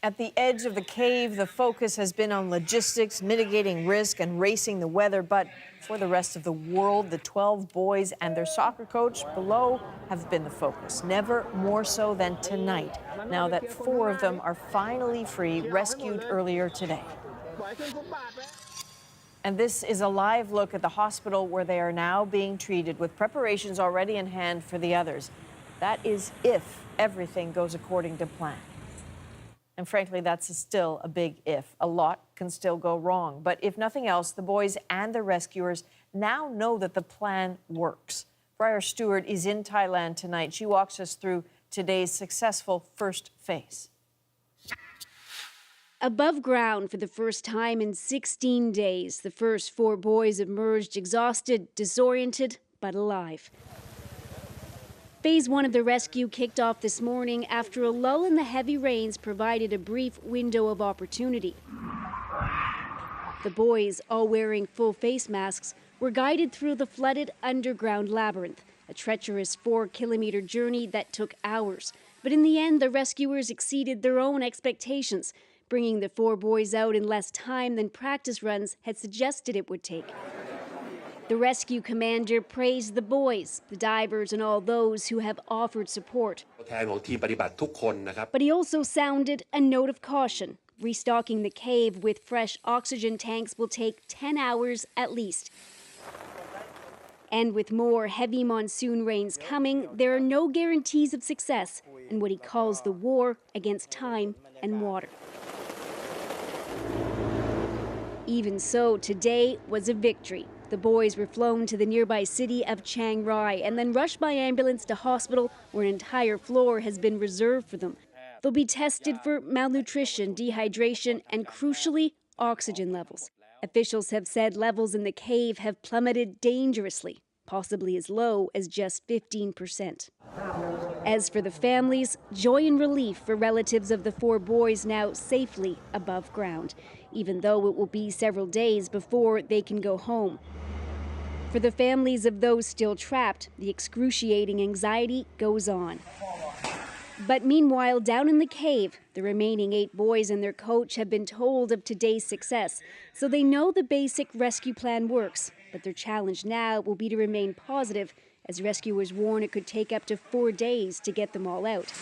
At the edge of the cave, the focus has been on logistics, mitigating risk, and racing the weather. But for the rest of the world, the 12 boys and their soccer coach below have been the focus, never more so than tonight, now that 4 of them are finally free, rescued earlier today. And this is a live look at the hospital where they are now being treated, with preparations already in hand for the others. That is if everything goes according to plan. And frankly, that's still a big if. A lot can still go wrong. But if nothing else, the boys and the rescuers now know that the plan works. Briar Stewart is in Thailand tonight. She walks us through today's successful first phase. Above ground for the first time in 16 days, the first 4 boys emerged exhausted, disoriented, but alive. Phase 1 of the rescue kicked off this morning after a lull in the heavy rains provided a brief window of opportunity. The boys, all wearing full face masks, were guided through the flooded underground labyrinth, a treacherous 4-kilometer journey that took hours. But in the end, the rescuers exceeded their own expectations, bringing the 4 boys out in less time than practice runs had suggested it would take. The rescue commander praised the boys, the divers, and all those who have offered support. But he also sounded a note of caution. Restocking the cave with fresh oxygen tanks will take 10 hours at least. And with more heavy monsoon rains coming, there are no guarantees of success in what he calls the war against time and water. Even so, today was a victory. The boys were flown to the nearby city of Chiang Rai and then rushed by ambulance to hospital where an entire floor has been reserved for them. They'll be tested for malnutrition, dehydration, and crucially, oxygen levels. Officials have said levels in the cave have plummeted dangerously, possibly as low as just 15%. As for the families, joy and relief for relatives of the 4 boys now safely above ground, even though it will be several days before they can go home. For the families of those still trapped, the excruciating anxiety goes on. But meanwhile, down in the cave, the remaining 8 boys and their coach have been told of today's success, so they know the basic rescue plan works. But their challenge now will be to remain positive, as rescuers warn it could take up to 4 days to get them all out.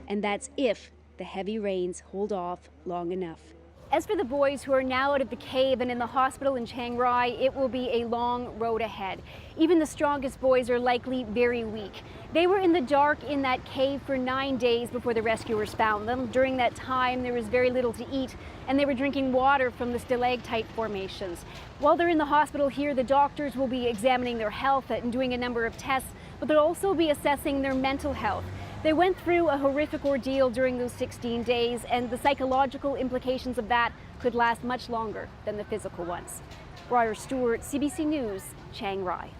And that's if the heavy rains hold off long enough. As for the boys who are now out of the cave and in the hospital in Chiang Rai, it will be a long road ahead. Even the strongest boys are likely very weak. They were in the dark in that cave for 9 days before the rescuers found them. During that time, there was very little to eat, and they were drinking water from the stalactite formations. While they're in the hospital here, the doctors will be examining their health and doing a number of tests, but they'll also be assessing their mental health. They went through a horrific ordeal during those 16 days, and the psychological implications of that could last much longer than the physical ones. Briar Stewart, CBC News, Chiang Rai.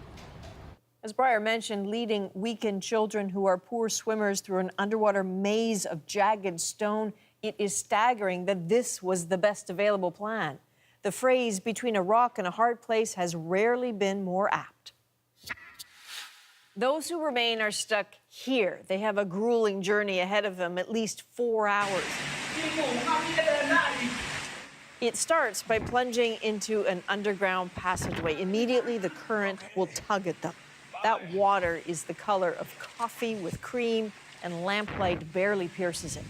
As Briar mentioned, leading weakened children who are poor swimmers through an underwater maze of jagged stone, it is staggering that this was the best available plan. The phrase "between a rock and a hard place" has rarely been more apt. Those who remain are stuck here. They have a grueling journey ahead of them, at least 4 hours. It starts by plunging into an underground passageway. Immediately, the current will tug at them. That water is the color of coffee with cream, and lamplight barely pierces it.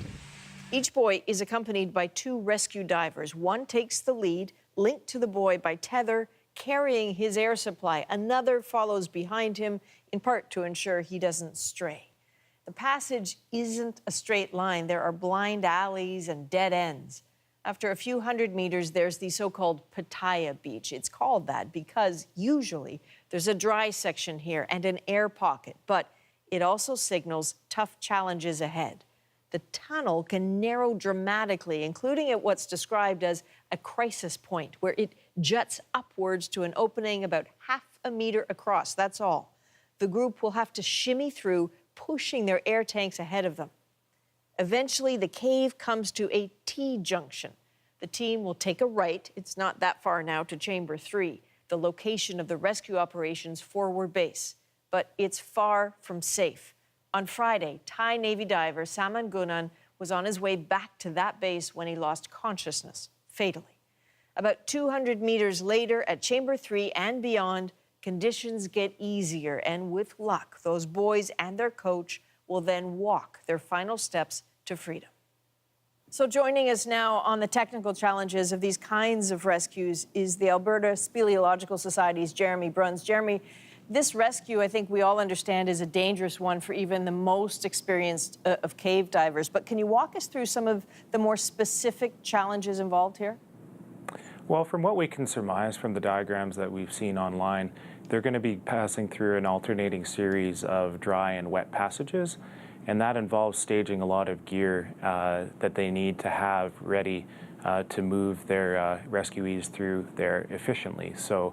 Each boy is accompanied by 2 rescue divers. One takes the lead, linked to the boy by tether, carrying his air supply. Another follows behind him, in part to ensure he doesn't stray. The passage isn't a straight line. There are blind alleys and dead ends. After a few hundred meters, there's the so-called Pattaya Beach. It's called that because usually there's a dry section here and an air pocket, but it also signals tough challenges ahead. The tunnel can narrow dramatically, including at what's described as a crisis point, where it juts upwards to an opening about half a meter across. That's all. The group will have to shimmy through, pushing their air tanks ahead of them. Eventually, the cave comes to a T-junction. The team will take a right. It's not that far now to Chamber 3, the location of the rescue operations forward base. But it's far from safe. On Friday, Thai Navy diver Saman Gunan was on his way back to that base when he lost consciousness, fatally. About 200 meters later, at Chamber 3 and beyond, conditions get easier, and with luck, those boys and their coach will then walk their final steps to freedom. So joining us now on the technical challenges of these kinds of rescues is the Alberta Speleological Society's Jeremy Bruns. Jeremy, this rescue, I think we all understand, is a dangerous one for even the most experienced of cave divers. But can you walk us through some of the more specific challenges involved here? Well, from what we can surmise from the diagrams that we've seen online, they're going to be passing through an alternating series of dry and wet passages, and that involves staging a lot of gear that they need to have ready to move their rescuees through there efficiently. So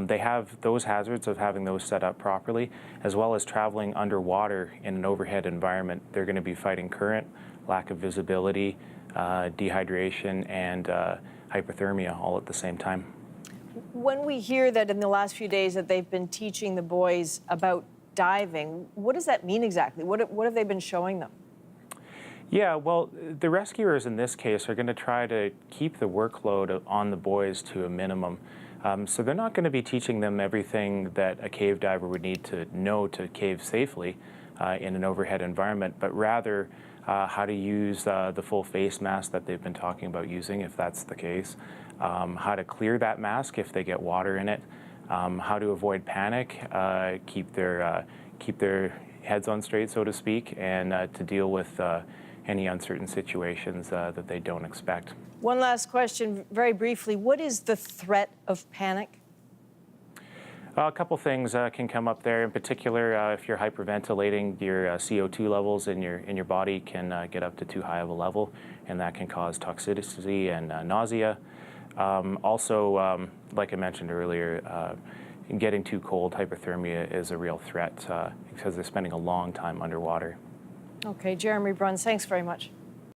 they have those hazards of having those set up properly, as well as traveling underwater in an overhead environment. They're going to be fighting current, lack of visibility, dehydration, and hypothermia all at the same time. When we hear that in the last few days that they've been teaching the boys about diving, what does that mean exactly? What have they been showing them? Yeah, well, the rescuers in this case are going to try to keep the workload on the boys to a minimum. So they're not going to be teaching them everything that a cave diver would need to know to cave safely in an overhead environment, but rather how to use the full face mask that they've been talking about using, if that's the case, how to clear that mask if they get water in it, how to avoid panic, keep their heads on straight, so to speak, and to deal with any uncertain situations that they don't expect. One last question, very briefly. What is the threat of panic? A couple things can come up there. In particular, if you're hyperventilating, your CO2 levels in your body can get up to too high of a level, and that can cause toxicity and nausea. Also, like I mentioned earlier, getting too cold, hypothermia is a real threat because they're spending a long time underwater. Okay, Jeremy Bruns, thanks very much.